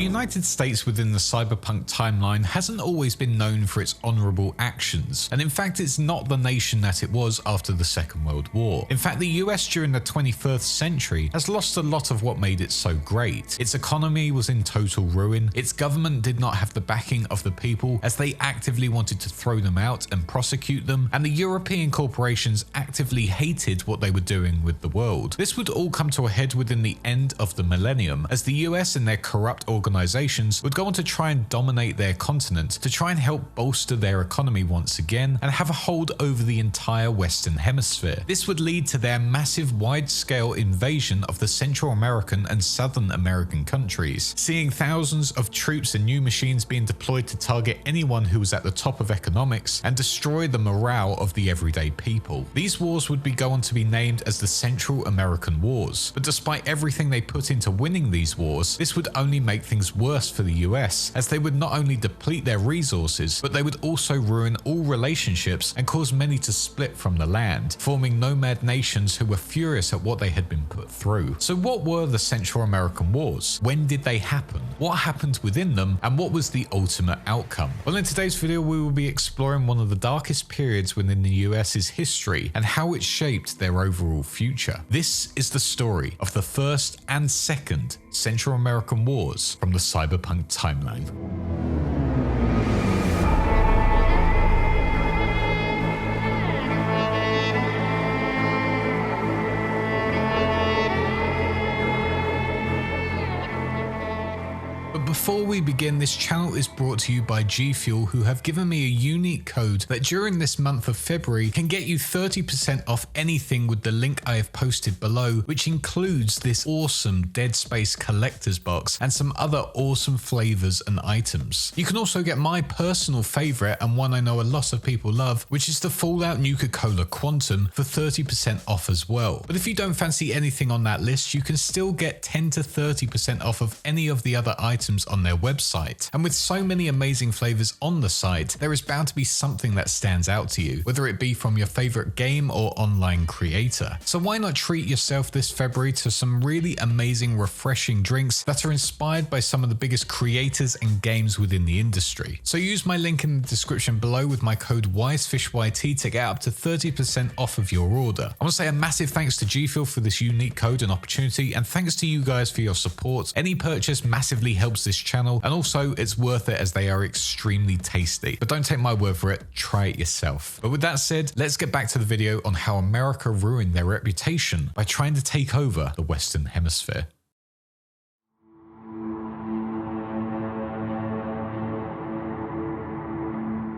United States within the Cyberpunk timeline hasn't always been known for its honourable actions, and in fact it's not the nation that it was after the Second World War. In fact, the US during the 21st century has lost a lot of what made it so great. Its economy was in total ruin, its government did not have the backing of the people as they actively wanted to throw them out and prosecute them, and the European corporations actively hated what they were doing with the world. This would all come to a head within the end of the millennium, as the US and their corrupt organizations would go on to try and dominate their continent to try and help bolster their economy once again and have a hold over the entire Western Hemisphere. This would lead to their massive wide-scale invasion of the Central American and Southern American countries, seeing thousands of troops and new machines being deployed to target anyone who was at the top of economics and destroy the morale of the everyday people. These wars would go on to be named as the Central American Wars, but despite everything they put into winning these wars, this would only make things worse for the US, as they would not only deplete their resources, but they would also ruin all relationships and cause many to split from the land, forming nomad nations who were furious at what they had been put through. So what were the Central American Wars? When did they happen? What happened within them? And what was the ultimate outcome? Well, in today's video, we will be exploring one of the darkest periods within the US's history and how it shaped their overall future. This is the story of the First and Second Central American Wars from the Cyberpunk timeline. Before we begin, this channel is brought to you by GFuel, who have given me a unique code that during this month of February can get you 30% off anything with the link I have posted below, which includes this awesome Dead Space collector's box and some other awesome flavors and items. You can also get my personal favorite and one I know a lot of people love, which is the Fallout Nuka-Cola Quantum for 30% off as well. But if you don't fancy anything on that list, you can still get 10 to 30% off of any of the other items on their website. And with so many amazing flavors on the site, there is bound to be something that stands out to you, whether it be from your favorite game or online creator. So why not treat yourself this February to some really amazing, refreshing drinks that are inspired by some of the biggest creators and games within the industry. So use my link in the description below with my code WiseFishYT to get up to 30% off of your order. I want to say a massive thanks to GFuel for this unique code and opportunity, and thanks to you guys for your support. Any purchase massively helps this channel, and also it's worth it as they are extremely tasty. But don't take my word for it, try it yourself. But with that said, let's get back to the video on how America ruined their reputation by trying to take over the Western Hemisphere.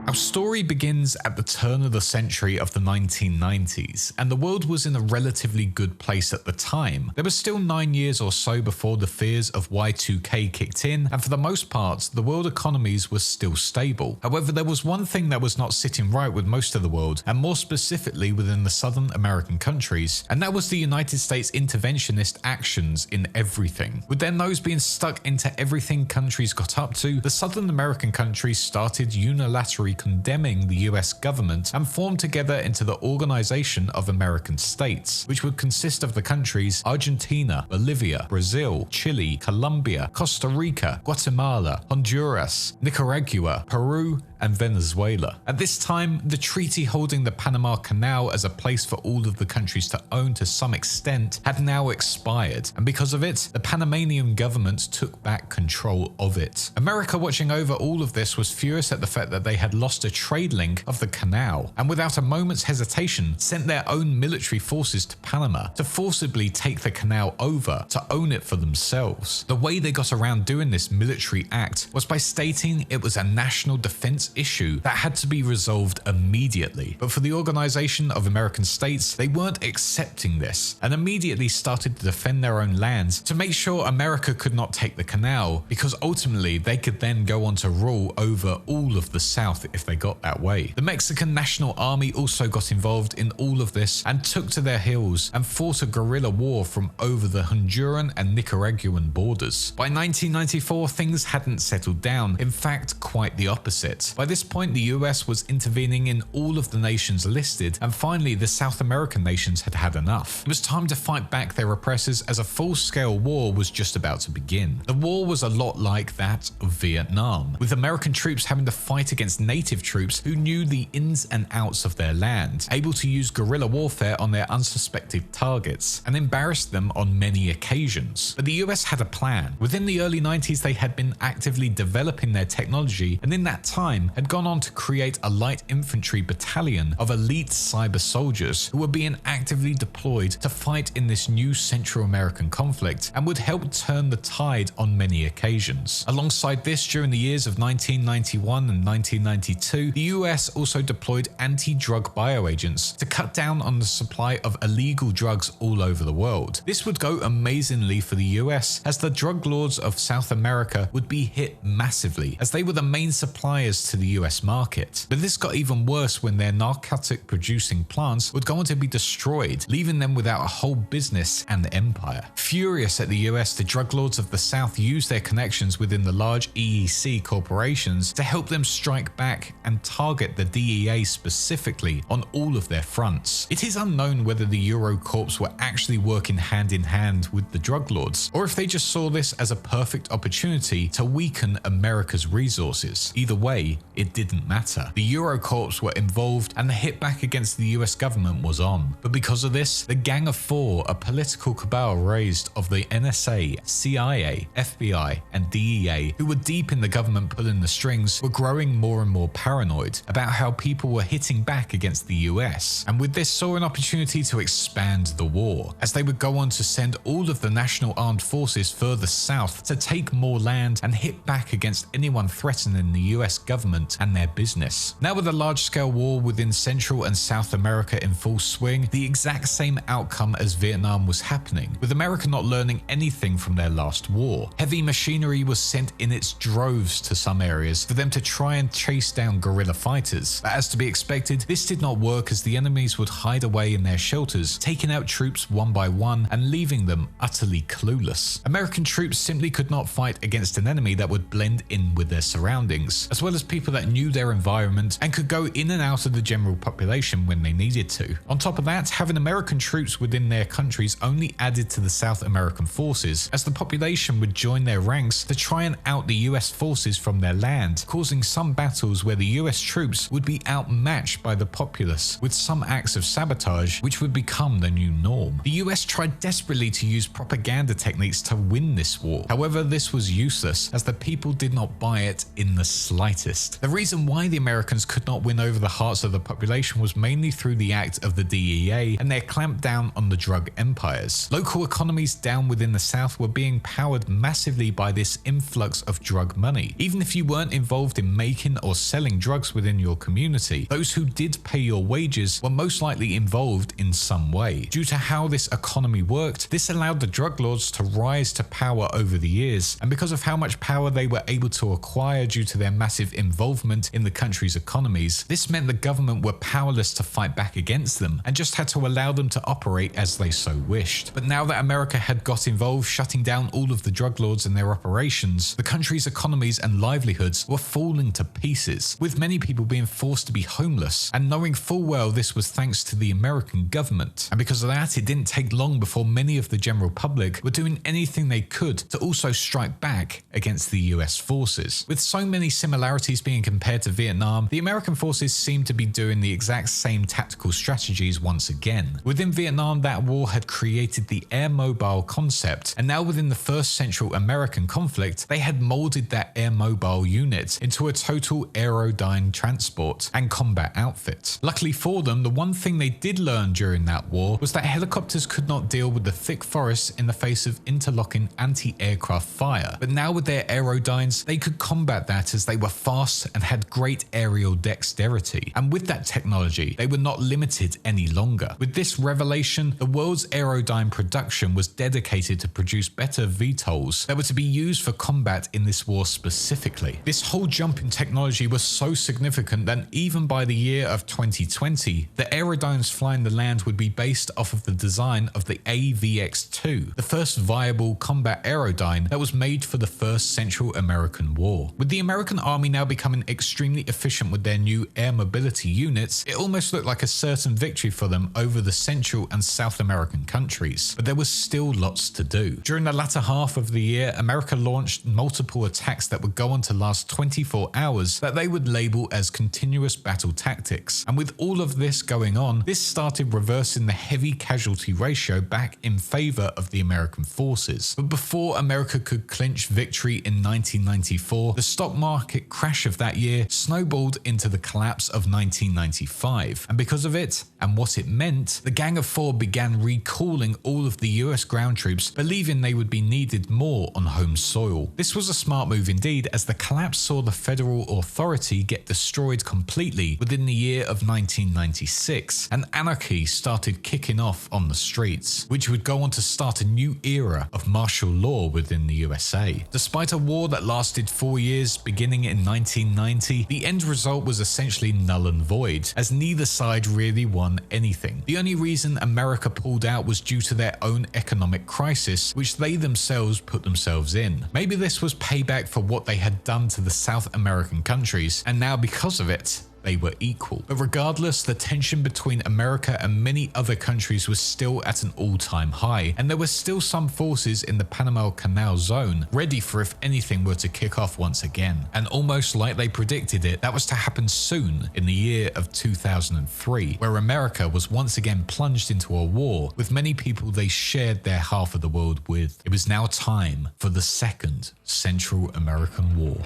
Our story begins at the turn of the century of the 1990s, and the world was in a relatively good place at the time. There was still 9 years or so before the fears of Y2K kicked in, and for the most part, the world economies were still stable. However, there was one thing that was not sitting right with most of the world, and more specifically within the Southern American countries, and that was the United States interventionist actions in everything. With their nose being stuck into everything countries got up to, the Southern American countries started unilaterally condemning the US government and formed together into the Organization of American States, which would consist of the countries Argentina, Bolivia, Brazil, Chile, Colombia, Costa Rica, Guatemala, Honduras, Nicaragua, Peru, and Venezuela. At this time, the treaty holding the Panama Canal as a place for all of the countries to own to some extent had now expired, and because of it, the Panamanian government took back control of it. America, watching over all of this, was furious at the fact that they had lost a trade link of the canal, and without a moment's hesitation sent their own military forces to Panama to forcibly take the canal over to own it for themselves. The way they got around doing this military act was by stating it was a national defense issue that had to be resolved immediately. But for the Organization of American States, they weren't accepting this and immediately started to defend their own lands to make sure America could not take the canal, because ultimately they could then go on to rule over all of the South if they got that way. The Mexican National Army also got involved in all of this and took to their heels and fought a guerrilla war from over the Honduran and Nicaraguan borders. By 1994, things hadn't settled down. In fact, quite the opposite. By this point, the US was intervening in all of the nations listed, and finally the South American nations had had enough. It was time to fight back their oppressors as a full-scale war was just about to begin. The war was a lot like that of Vietnam, with American troops having to fight against native troops who knew the ins and outs of their land, able to use guerrilla warfare on their unsuspected targets, and embarrassed them on many occasions. But the US had a plan. Within the early 90s, they had been actively developing their technology, and in that time had gone on to create a light infantry battalion of elite cyber soldiers who were being actively deployed to fight in this new Central American conflict and would help turn the tide on many occasions. Alongside this, during the years of 1991 and 1992, the US also deployed anti-drug bioagents to cut down on the supply of illegal drugs all over the world. This would go amazingly for the US, as the drug lords of South America would be hit massively, as they were the main suppliers to the US market. But this got even worse when their narcotic producing plants would go on to be destroyed, leaving them without a whole business and empire. Furious at the US, the drug lords of the South used their connections within the large EEC corporations to help them strike back and target the DEA specifically on all of their fronts. It is unknown whether the Eurocorps were actually working hand in hand with the drug lords, or if they just saw this as a perfect opportunity to weaken America's resources. Either way, it didn't matter. The Eurocorps were involved and the hit back against the US government was on. But because of this, the Gang of Four, a political cabal raised of the NSA, CIA, FBI, and DEA, who were deep in the government pulling the strings, were growing more and more paranoid about how people were hitting back against the US, and with this saw an opportunity to expand the war, as they would go on to send all of the national armed forces further south to take more land and hit back against anyone threatening the US government and their business. Now, with a large-scale war within Central and South America in full swing, the exact same outcome as Vietnam was happening, with America not learning anything from their last war. Heavy machinery was sent in its droves to some areas for them to try and chase down guerrilla fighters. But as to be expected, this did not work, as the enemies would hide away in their shelters, taking out troops one by one and leaving them utterly clueless. American troops simply could not fight against an enemy that would blend in with their surroundings, as well as people that knew their environment and could go in and out of the general population when they needed to. On top of that, having American troops within their countries only added to the South American forces, as the population would join their ranks to try and out the US forces from their land, causing some battles where the US troops would be outmatched by the populace, with some acts of sabotage which would become the new norm. The US tried desperately to use propaganda techniques to win this war. However, this was useless, as the people did not buy it in the slightest. The reason why the Americans could not win over the hearts of the population was mainly through the act of the DEA and their clamp down on the drug empires. Local economies down within the South were being powered massively by this influx of drug money. Even if you weren't involved in making or selling drugs within your community, those who did pay your wages were most likely involved in some way. Due to how this economy worked, this allowed the drug lords to rise to power over the years, and because of how much power they were able to acquire due to their massive involvement in the country's economies, this meant the government were powerless to fight back against them and just had to allow them to operate as they so wished. But now that America had got involved, shutting down all of the drug lords and their operations, the country's economies and livelihoods were falling to pieces, with many people being forced to be homeless, and knowing full well this was thanks to the American government. And because of that, it didn't take long before many of the general public were doing anything they could to also strike back against the US forces. With so many similarities being compared to Vietnam, the American forces seemed to be doing the exact same tactical strategies once again. Within Vietnam, that war had created the air mobile concept, and now within the first Central American conflict, they had molded that air mobile unit into a total aerodyne transport and combat outfit. Luckily for them, the one thing they did learn during that war was that helicopters could not deal with the thick forests in the face of interlocking anti-aircraft fire, but now with their aerodynes, they could combat that, as they were fast and had great aerial dexterity. And with that technology, they were not limited any longer. With this revelation, the world's aerodyne production was dedicated to produce better VTOLs that were to be used for combat in this war specifically. This whole jump in technology was so significant that even by the year of 2020, the aerodynes flying the land would be based off of the design of the AVX-2, the first viable combat aerodyne that was made for the first Central American War. With the American army now becoming becoming extremely efficient with their new air mobility units, it almost looked like a certain victory for them over the Central and South American countries. But there was still lots to do. During the latter half of the year, America launched multiple attacks that would go on to last 24 hours that they would label as continuous battle tactics. And with all of this going on, this started reversing the heavy casualty ratio back in favor of the American forces. But before America could clinch victory in 1994, the stock market crash of that year snowballed into the collapse of 1995. And because of it, and what it meant, the Gang of Four began recalling all of the US ground troops, believing they would be needed more on home soil. This was a smart move indeed, as the collapse saw the federal authority get destroyed completely within the year of 1996, and anarchy started kicking off on the streets, which would go on to start a new era of martial law within the USA. Despite a war that lasted 4 years, beginning in 1990, the end result was essentially null and void, as neither side really won anything. The only reason America pulled out was due to their own economic crisis, which they themselves put themselves in. Maybe this was payback for what they had done to the South American countries, and now because of it, they were equal. But regardless, the tension between America and many other countries was still at an all-time high, and there were still some forces in the Panama Canal zone ready for if anything were to kick off once again. And almost like they predicted it, that was to happen soon in the year of 2003, where America was once again plunged into a war with many people they shared their half of the world with. It was now time for the Second Central American War.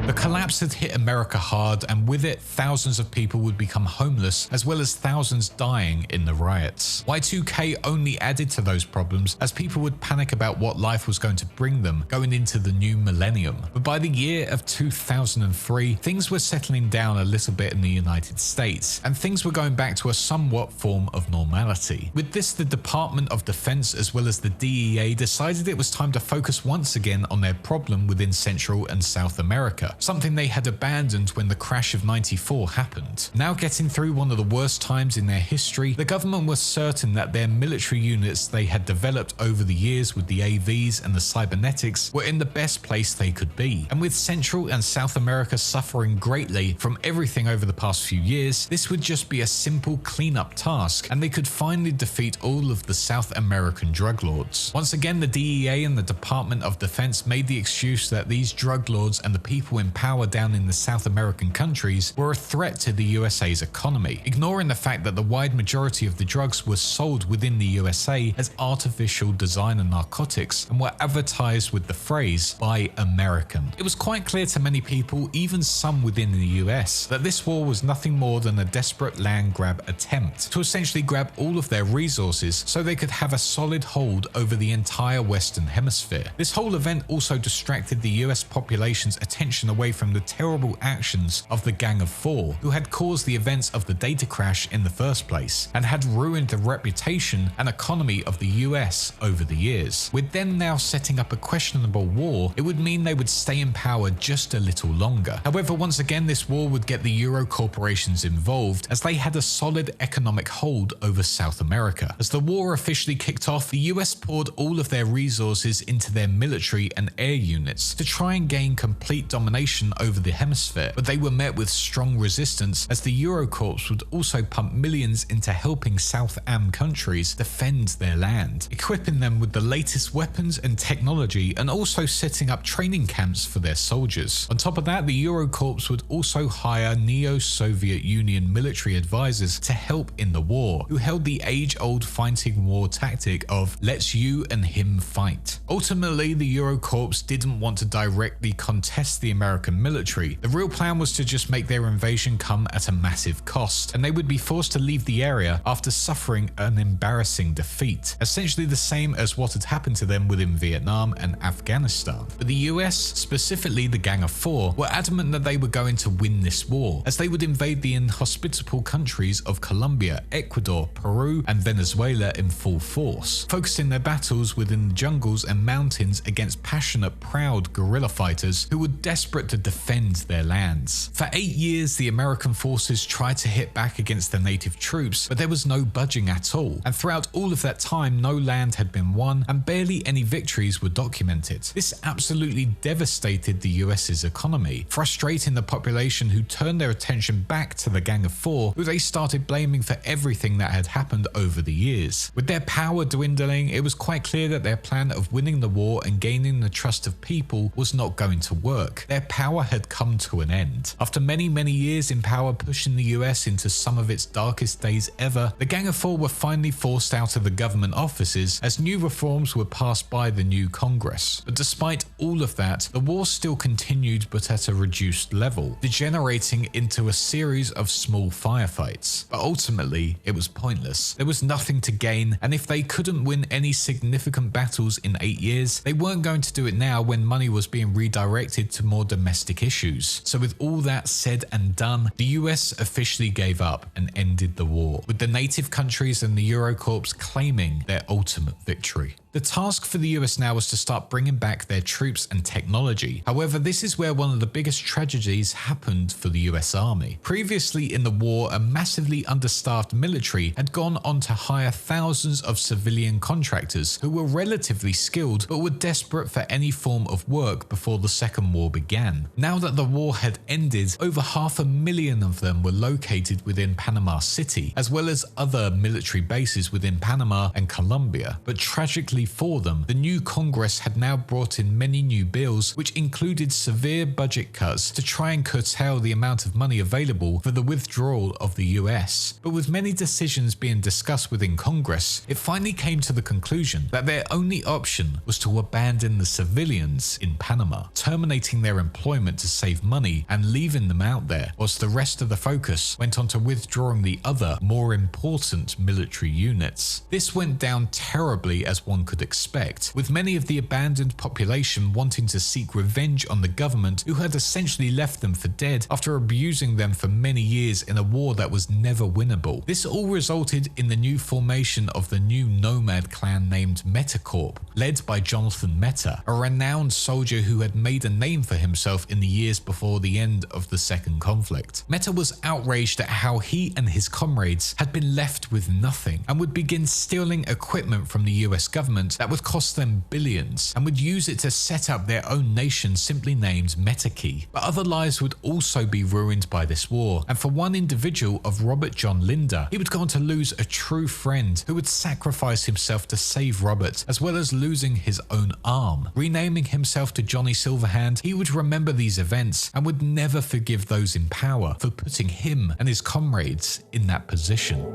The collapse had hit America hard, and with it, thousands of people would become homeless, as well as thousands dying in the riots. Y2K only added to those problems, as people would panic about what life was going to bring them going into the new millennium. But by the year of 2003, things were settling down a little bit in the United States, and things were going back to a somewhat form of normality. With this, the Department of Defense as well as the DEA decided it was time to focus once again on their problem within Central and South America, something they had abandoned when the crash of '94 happened. Now getting through one of the worst times in their history, the government was certain that their military units they had developed over the years with the AVs and the cybernetics were in the best place they could be. And with Central and South America suffering greatly from everything over the past few years, this would just be a simple cleanup task, and they could finally defeat all of the South American drug lords. Once again, the DEA and the Department of Defense made the excuse that these drug lords and the people in power down in the South American countries were a threat to the USA's economy, ignoring the fact that the wide majority of the drugs were sold within the USA as artificial designer narcotics and were advertised with the phrase "Buy American." It was quite clear to many people, even some within the US, that this war was nothing more than a desperate land grab attempt to essentially grab all of their resources so they could have a solid hold over the entire Western Hemisphere. This whole event also distracted the US population's attention away from the terrible actions of the Gang of Four, who had caused the events of the data crash in the first place and had ruined the reputation and economy of the US over the years. With them now setting up a questionable war, it would mean they would stay in power just a little longer. However, once again, this war would get the Euro corporations involved, as they had a solid economic hold over South America. As the war officially kicked off, the US poured all of their resources into their military and air units to try and gain complete domination over the hemisphere, but they were met with strong resistance, as the Eurocorps would also pump millions into helping South Am countries defend their land, equipping them with the latest weapons and technology, and also setting up training camps for their soldiers. On top of that, the Eurocorps would also hire neo-Soviet Union military advisors to help in the war, who held the age-old fighting war tactic of "let's you and him fight." Ultimately, the Eurocorps didn't want to directly contest the American military. The real plan was to just make their invasion come at a massive cost, and they would be forced to leave the area after suffering an embarrassing defeat, essentially the same as what had happened to them within Vietnam and Afghanistan. But the US, specifically the Gang of Four, were adamant that they were going to win this war, as they would invade the inhospitable countries of Colombia, Ecuador, Peru, and Venezuela in full force, focusing their battles within the jungles and mountains against passionate, proud guerrilla fighters who were desperate desperate to defend their lands. For 8 years, the American forces tried to hit back against the native troops, but there was no budging at all. And throughout all of that time, no land had been won and barely any victories were documented. This absolutely devastated the US's economy, frustrating the population who turned their attention back to the Gang of Four, who they started blaming for everything that had happened over the years. With their power dwindling, it was quite clear that their plan of winning the war and gaining the trust of people was not going to work. Their power had come to an end. After many years in power, pushing the US into some of its darkest days ever, the Gang of Four were finally forced out of the government offices as new reforms were passed by the new Congress. But despite all of that, the war still continued, but at a reduced level, degenerating into a series of small firefights. But ultimately, it was pointless. There was nothing to gain, and if they couldn't win any significant battles in 8 years, they weren't going to do it now when money was being redirected to more domestic issues. So with all that said and done, the US officially gave up and ended the war, with the native countries and the Eurocorps claiming their ultimate victory. The task for the US now was to start bringing back their troops and technology. However, this is where one of the biggest tragedies happened for the US Army. Previously in the war, a massively understaffed military had gone on to hire thousands of civilian contractors who were relatively skilled but were desperate for any form of work before the Second War began. Now that the war had ended, over 500,000 of them were located within Panama City, as well as other military bases within Panama and Colombia. But tragically for them, the new Congress had now brought in many new bills which included severe budget cuts to try and curtail the amount of money available for the withdrawal of the US. But with many decisions being discussed within Congress, it finally came to the conclusion that their only option was to abandon the civilians in Panama, terminating their employment to save money and leaving them out there, whilst the rest of the focus went on to withdrawing the other, more important military units. This went down terribly, as one could expect, with many of the abandoned population wanting to seek revenge on the government who had essentially left them for dead after abusing them for many years in a war that was never winnable. This all resulted in the new formation of the new nomad clan named Metacorp, led by Jonathan Meta, a renowned soldier who had made a name for himself in the years before the end of the second conflict. Meta was outraged at how he and his comrades had been left with nothing and would begin stealing equipment from the US government that would cost them billions and would use it to set up their own nation simply named Metakey. But other lives would also be ruined by this war, and for one individual of Robert John Linder, he would go on to lose a true friend who would sacrifice himself to save Robert, as well as losing his own arm. Renaming himself to Johnny Silverhand, he would remember these events and would never forgive those in power for putting him and his comrades in that position.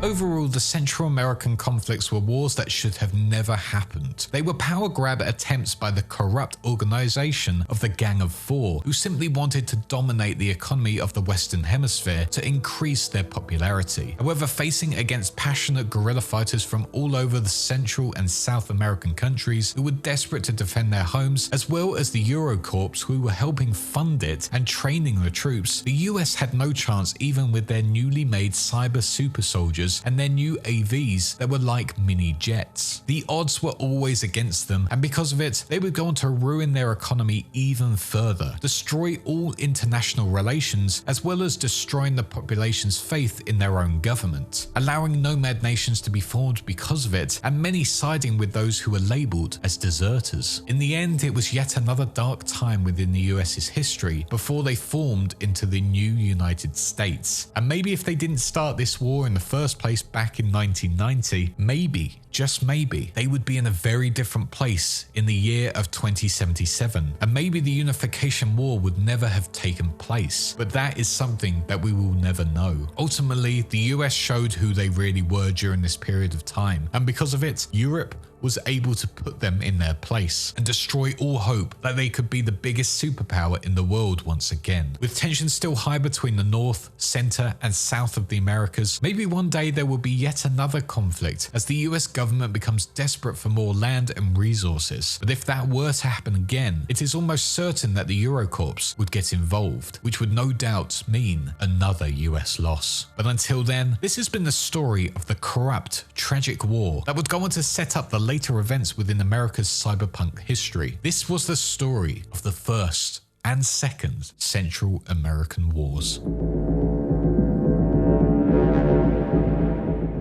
Overall, the Central American conflicts were wars that should have never happened. They were power grab attempts by the corrupt organization of the Gang of Four, who simply wanted to dominate the economy of the Western Hemisphere to increase their popularity. However, facing against passionate guerrilla fighters from all over the Central and South American countries who were desperate to defend their homes, as well as the Eurocorps who were helping fund it and training the troops, the US had no chance even with their newly made cyber super soldiers and their new AVs that were like mini jets. The odds were always against them, and because of it, they would go on to ruin their economy even further, destroy all international relations, as well as destroying the population's faith in their own government, allowing nomad nations to be formed because of it, and many siding with those who were labelled as deserters. In the end, it was yet another dark time within the US's history before they formed into the new United States. And maybe if they didn't start this war in the first place back in 1990, maybe, just maybe, they would be in a very different place in the year of 2077, and maybe the unification war would never have taken place. But that is something that we will never know. Ultimately, the US showed who they really were during this period of time, and because of it, Europe was able to put them in their place and destroy all hope that they could be the biggest superpower in the world once again. With tensions still high between the North, Center, and South of the Americas, maybe one day there will be yet another conflict as the US government becomes desperate for more land and resources. But if that were to happen again, it is almost certain that the Eurocorps would get involved, which would no doubt mean another US loss. But until then, this has been the story of the corrupt, tragic war that would go on to set up the later events within America's cyberpunk history. This was the story of the First and Second Central American Wars.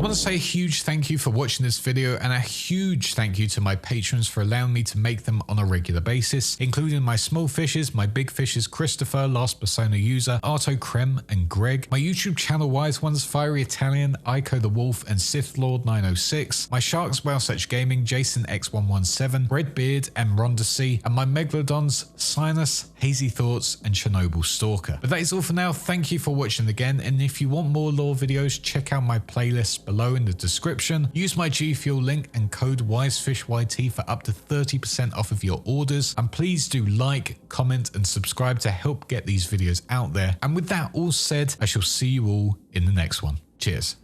I want to say a huge thank you for watching this video, and a huge thank you to my patrons for allowing me to make them on a regular basis, including my small fishes, my big fishes Christopher, Last Persona User, Arto Krem and Greg, my YouTube channel Wise Ones, Fiery Italian, Ico the Wolf and Sith Lord 906, my Sharks Whale Such Gaming, Jason X117, Redbeard and Rhonda C, and my Megalodons Sinus, Hazy Thoughts and Chernobyl Stalker. But that is all for now. Thank you for watching again, and if you want more lore videos, check out my playlist below in the description. Use my GFuel link and code WiseFishYT for up to 30% off of your orders. And please do like, comment and subscribe to help get these videos out there. And with that all said, I shall see you all in the next one. Cheers.